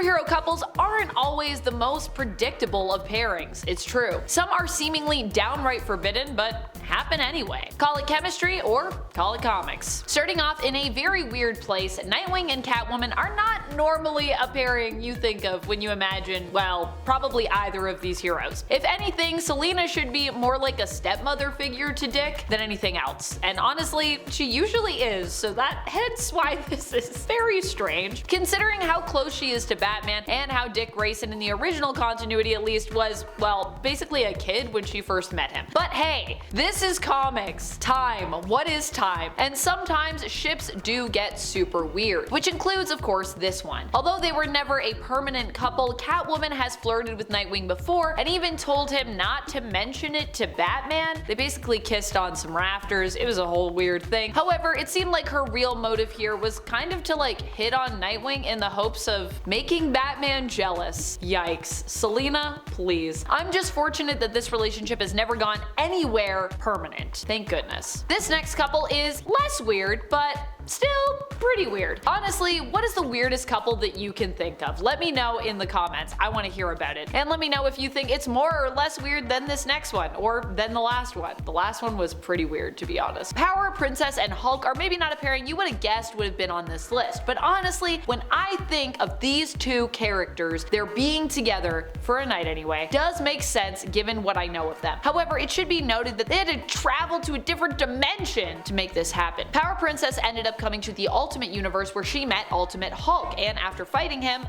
Superhero couples aren't always the most predictable of pairings, it's true. Some are seemingly downright forbidden, but happen anyway. Call it chemistry or call it comics. Starting off in a very weird place, Nightwing and Catwoman are not normally a pairing you think of when you imagine, well, probably either of these heroes. If anything, Selina should be more like a stepmother figure to Dick than anything else. And honestly, she usually is, so hence why this is very strange. Considering how close she is to Batman and how Dick Grayson in the original continuity at least was, well, basically a kid when she first met him. But hey, this is comics. Time. What is time? And sometimes ships do get super weird, which includes, of course, this one. Although they were never a permanent couple, Catwoman has flirted with Nightwing before and even told him not to mention it to Batman. They basically kissed on some rafters. It was a whole weird thing. However, it seemed like her real motive here was kind of to like hit on Nightwing in the hopes of making Batman jealous. Yikes. Selina, please. I'm just fortunate that this relationship has never gone anywhere permanent. Thank goodness. This next couple is less weird, but still pretty weird. Honestly, what is the weirdest couple that you can think of? Let me know in the comments. I want to hear about it. And let me know if you think it's more or less weird than this next one, or than the last one. The last one was pretty weird, to be honest. Power Princess and Hulk are maybe not a pairing you would have guessed would have been on this list, but honestly, when I think of these two characters, their being together, for a night anyway, does make sense given what I know of them. However, it should be noted that they had to travel to a different dimension to make this happen. Power Princess ended up coming to the Ultimate Universe where she met Ultimate Hulk, and after fighting him,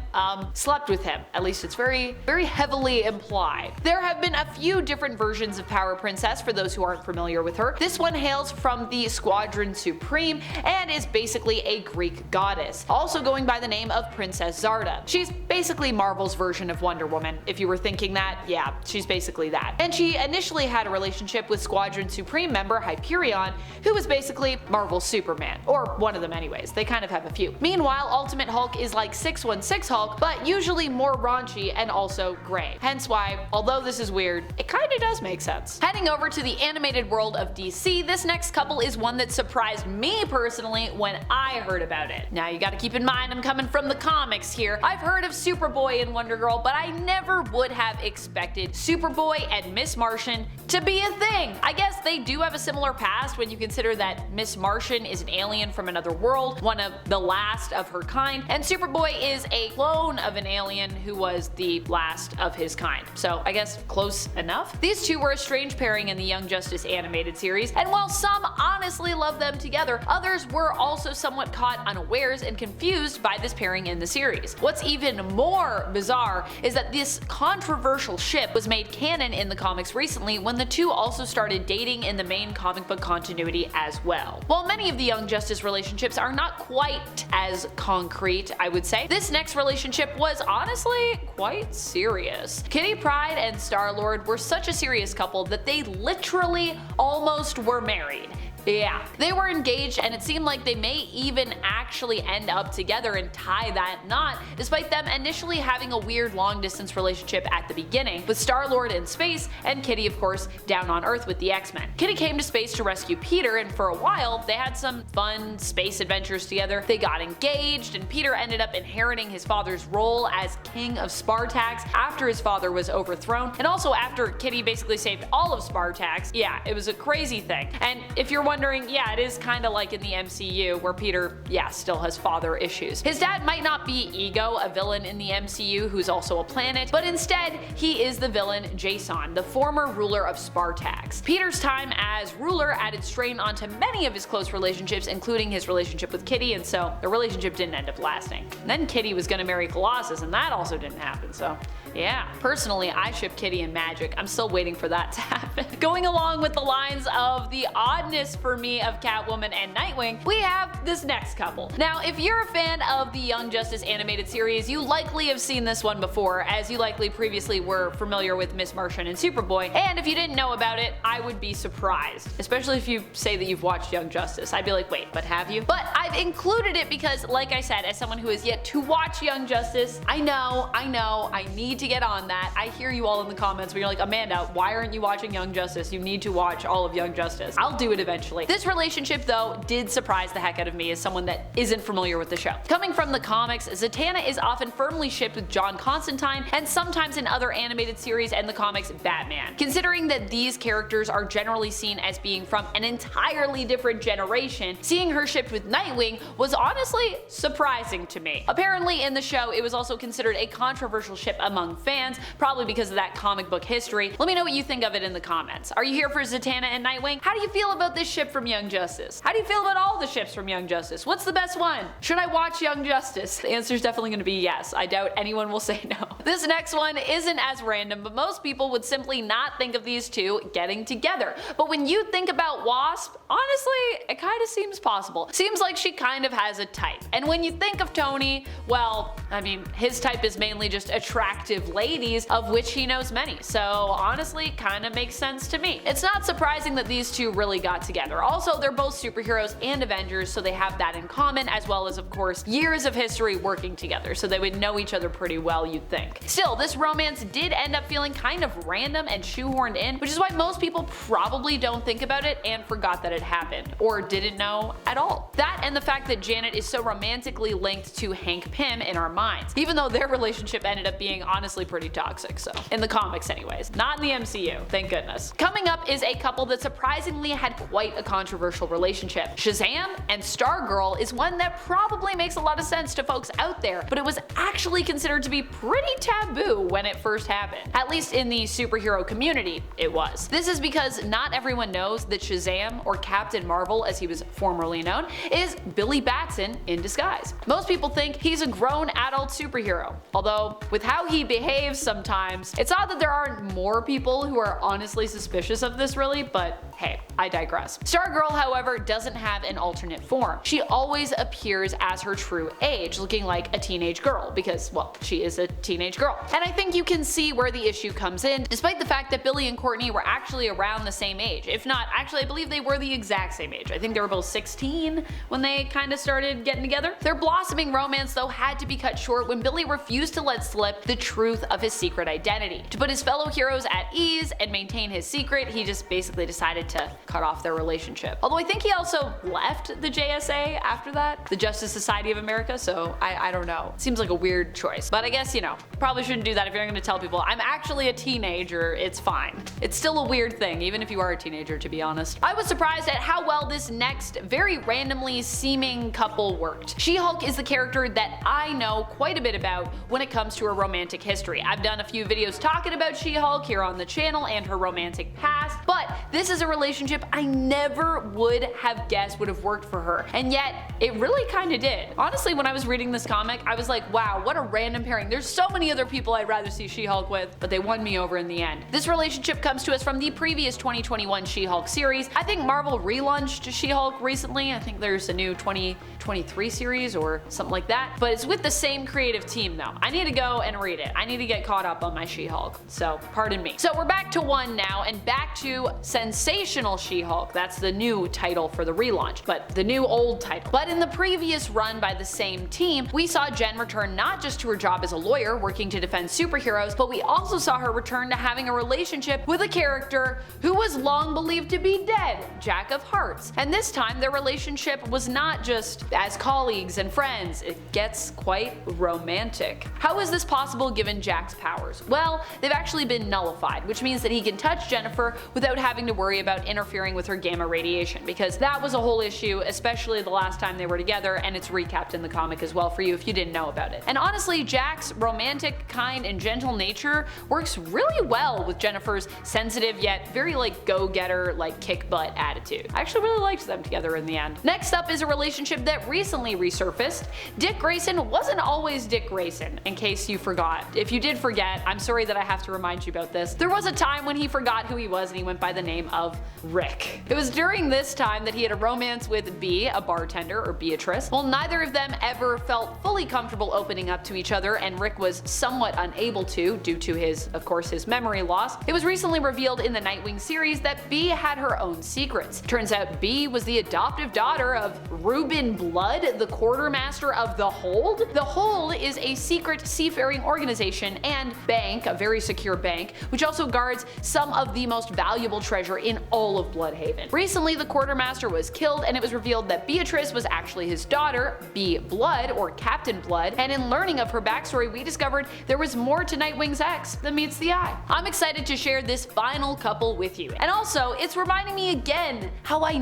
slept with him. At least it's very heavily implied. There have been a few different versions of Power Princess for those who aren't familiar with her. This one hails from the Squadron Supreme and is basically a Greek goddess, also going by the name of Princess Zarda. She's basically Marvel's version of Wonder Woman. If you were thinking that, yeah, she's basically that. And she initially had a relationship with Squadron Supreme member Hyperion, who was basically Marvel's Superman, or one of them anyways. They kind of have a few. Meanwhile, Ultimate Hulk is like 616 Hulk, but usually more raunchy and also gray. Hence why, although this is weird, it kinda does make sense. Heading over to the animated world of DC, this next couple is one that surprised me personally when I heard about it. Now you gotta keep in mind I'm coming from the comics here. I've heard of Superboy and Wonder Girl, but I never would have expected Superboy and Miss Martian to be a thing. I guess they do have a similar past when you consider that Miss Martian is an alien from another world, one of the last of her kind, and Superboy is a clone of an alien who was the last of his kind. So I guess close enough. These two were a strange pairing in the Young Justice animated series, and while some honestly love them together, others were also somewhat caught unawares and confused by this pairing in the series. What's even more bizarre is that this controversial ship was made canon in the comics recently when the two also started dating in the main comic book continuity as well. While many of the Young Justice relationships are not quite as concrete, I would say, this next relationship was honestly quite serious. Kitty Pryde and Star-Lord were such a serious couple that they literally almost were married. Yeah, they were engaged and it seemed like they may even actually end up together and tie that knot, despite them initially having a weird long distance relationship at the beginning, with Star-Lord in space and Kitty of course down on Earth with the X-Men. Kitty came to space to rescue Peter, and for a while they had some fun space adventures together. They got engaged and Peter ended up inheriting his father's role as King of Spartax after his father was overthrown, and also after Kitty basically saved all of Spartax. Yeah, it was a crazy thing. And if you're wondering, yeah, it is kinda like in the MCU where Peter, yeah, still has father issues. His dad might not be Ego, a villain in the MCU who's also a planet, but instead he is the villain Jason, the former ruler of Spartax. Peter's time as ruler added strain onto many of his close relationships, including his relationship with Kitty, and so the relationship didn't end up lasting. And then Kitty was gonna marry Colossus and that also didn't happen, so yeah. Personally, I ship Kitty and Magic. I'm still waiting for that to happen. Going along with the lines of the oddness for me of Catwoman and Nightwing, we have this next couple. Now, if you're a fan of the Young Justice animated series, you likely have seen this one before, as you likely previously were familiar with Miss Martian and Superboy, and if you didn't know about it, I would be surprised. Especially if you say that you've watched Young Justice. I'd be like, wait, but have you? But I've included it because, like I said, as someone who has yet to watch Young Justice, I know, I need to get on that. I hear you all in the comments where you're like, Amanda, why aren't you watching Young Justice? You need to watch all of Young Justice. I'll do it eventually. eventually. This relationship though did surprise the heck out of me as someone that isn't familiar with the show. Coming from the comics, Zatanna is often firmly shipped with John Constantine and sometimes in other animated series and the comics Batman. Considering that these characters are generally seen as being from an entirely different generation, seeing her shipped with Nightwing was honestly surprising to me. Apparently in the show it was also considered a controversial ship among fans, probably because of that comic book history. Let me know what you think of it in the comments. Are you here for Zatanna and Nightwing? How do you feel about this ship from Young Justice? How do you feel about all the ships from Young Justice? What's the best one? Should I watch Young Justice? The answer is definitely going to be yes. I doubt anyone will say no. This next one isn't as random, but most people would simply not think of these two getting together. But when you think about Wasp, honestly, it kind of seems possible. Seems like she kind of has a type. And when you think of Tony, well, I mean, his type is mainly just attractive ladies, of which he knows many. So honestly, kind of makes sense to me. It's not surprising that these two really got together. Also, they're both superheroes and Avengers, so they have that in common, as well as, of course, years of history working together, so they would know each other pretty well, you'd think. Still, this romance did end up feeling kind of random and shoehorned in, which is why most people probably don't think about it and forgot that it happened, or didn't know at all. That and the fact that Janet is so romantically linked to Hank Pym in our minds, even though their relationship ended up being honestly pretty toxic, so. In the comics anyways, not in the MCU, thank goodness. Coming up is a couple that surprisingly had quite a controversial relationship. Shazam and Stargirl is one that probably makes a lot of sense to folks out there, but it was actually considered to be pretty taboo when it first happened. At least in the superhero community, it was. This is because not everyone knows that Shazam, or Captain Marvel as he was formerly known, is Billy Batson in disguise. Most people think he's a grown adult superhero, although with how he behaves sometimes, it's odd that there aren't more people who are honestly suspicious of this really, but hey, I digress. Stargirl, however, doesn't have an alternate form. She always appears as her true age, looking like a teenage girl, because, well, she is a teenage girl. And I think you can see where the issue comes in, despite the fact that Billy and Courtney were actually around the same age. If not, actually I believe they were the exact same age. I think they were both 16 when they kind of started getting together. Their blossoming romance though had to be cut short when Billy refused to let slip the truth of his secret identity. To put his fellow heroes at ease and maintain his secret, he just basically decided to cut off their relationship. Although I think he also left the JSA after that, the Justice Society of America, so I don't know. Seems like a weird choice, but I guess, you know, probably shouldn't do that if you're going to tell people I'm actually a teenager. It's fine. It's still a weird thing, even if you are a teenager, to be honest. I was surprised at how well this next very randomly seeming couple worked. She-Hulk is the character that I know quite a bit about when it comes to her romantic history. I've done a few videos talking about She-Hulk here on the channel and her romantic past, but this is a relationship I never would have guessed would have worked for her, and yet it really kinda did. Honestly, when I was reading this comic, I was like, wow, what a random pairing. There's so many other people I'd rather see She-Hulk with, but they won me over in the end. This relationship comes to us from the previous 2021 She-Hulk series. I think Marvel relaunched She-Hulk recently. I think there's a new 2023 series or something like that, but it's with the same creative team though. I need to go and read it. I need to get caught up on my She-Hulk, so pardon me. So we're back to one now, and back to Sensational She-Hulk. That's the new title for the relaunch, but the new old title. But in the previous run by the same team, we saw Jen return not just to her job as a lawyer working to defend superheroes, but we also saw her return to having a relationship with a character who was long believed to be dead, Jack of Hearts. And this time their relationship was not just as colleagues and friends, it gets quite romantic. How is this possible given Jack's powers? Well, they've actually been nullified, which means that he can touch Jennifer without having to worry about interfering with her gamma radiation, because that was a whole issue, especially the last time they were together, and it's recapped in the comic as well for you if you didn't know about it. And honestly, Jack's romantic, kind, and gentle nature works really well with Jennifer's sensitive yet very go-getter, kick butt attitude. I actually really liked them together in the end. Next up is a relationship that recently resurfaced. Dick Grayson wasn't always Dick Grayson, in case you forgot. If you did forget, I'm sorry that I have to remind you about this. There was a time when he forgot who he was and he went by the name of Rick. It was during this time that he had a romance with Bea, a bartender, or Beatrice. Well, neither of them ever felt fully comfortable opening up to each other, and Rick was somewhat unable to due to his, of course, his memory loss. It was recently revealed in the Nightwing series that Bea had her own secrets. Turns out Bea was the adoptive daughter of Reuben Blood, the quartermaster of the Hold. The Hold is a secret seafaring organization and bank, a very secure bank, which also guards some of the most valuable treasure in all of Bloodhaven. Recently, the quartermaster was killed, and it was revealed that Beatrice was actually his daughter, B. Blood, or Captain Blood, and in learning of her backstory, we discovered there was more to Nightwing's ex than meets the eye. I'm excited to share this final couple with you, and also, it's reminding me again how I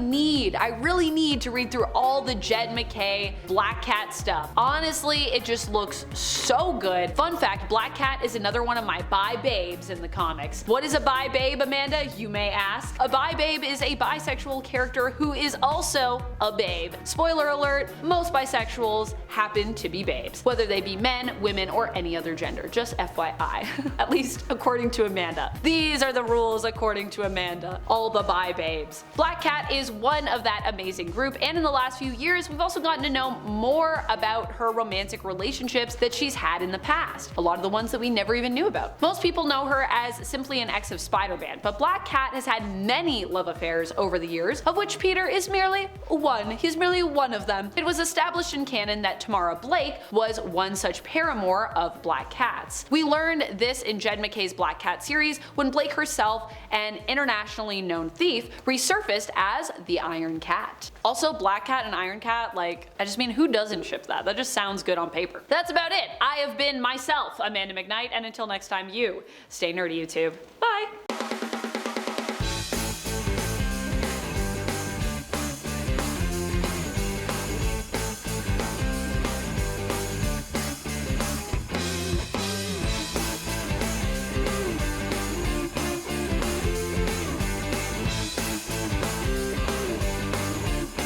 really need to read through all the Jed MacKay Black Cat stuff. Honestly, it just looks so good. Fun fact, Black Cat is another one of my bi babes in the comics. What is a bi babe, Amanda, you may ask? A bi babe is a bisexual character who is also a babe. Spoiler alert, most bisexuals happen to be babes, whether they be men, women, or any other gender, just FYI. At least according to Amanda. These are the rules according to Amanda. All the bi babes. Black Cat is one of that amazing group, and in the last few years we've also gotten to know more about her romantic relationships that she's had in the past. A lot of the ones that we never even knew about. Most people know her as simply an ex of Spider-Man, but Black Cat has had many love affairs over the years, of which Peter is merely one. He's merely one of them. It was established in canon that Tamara Blake was one such paramour of Black Cat's. We learned this in Jed MacKay's Black Cat series when Blake herself, an internationally known thief, resurfaced as the Iron Cat. Also, Black Cat and Iron Cat, like, I just mean, who doesn't ship that? That just sounds good on paper. That's about it. I have been myself, Amanda McKnight, and until next time, you stay nerdy, YouTube. Bye!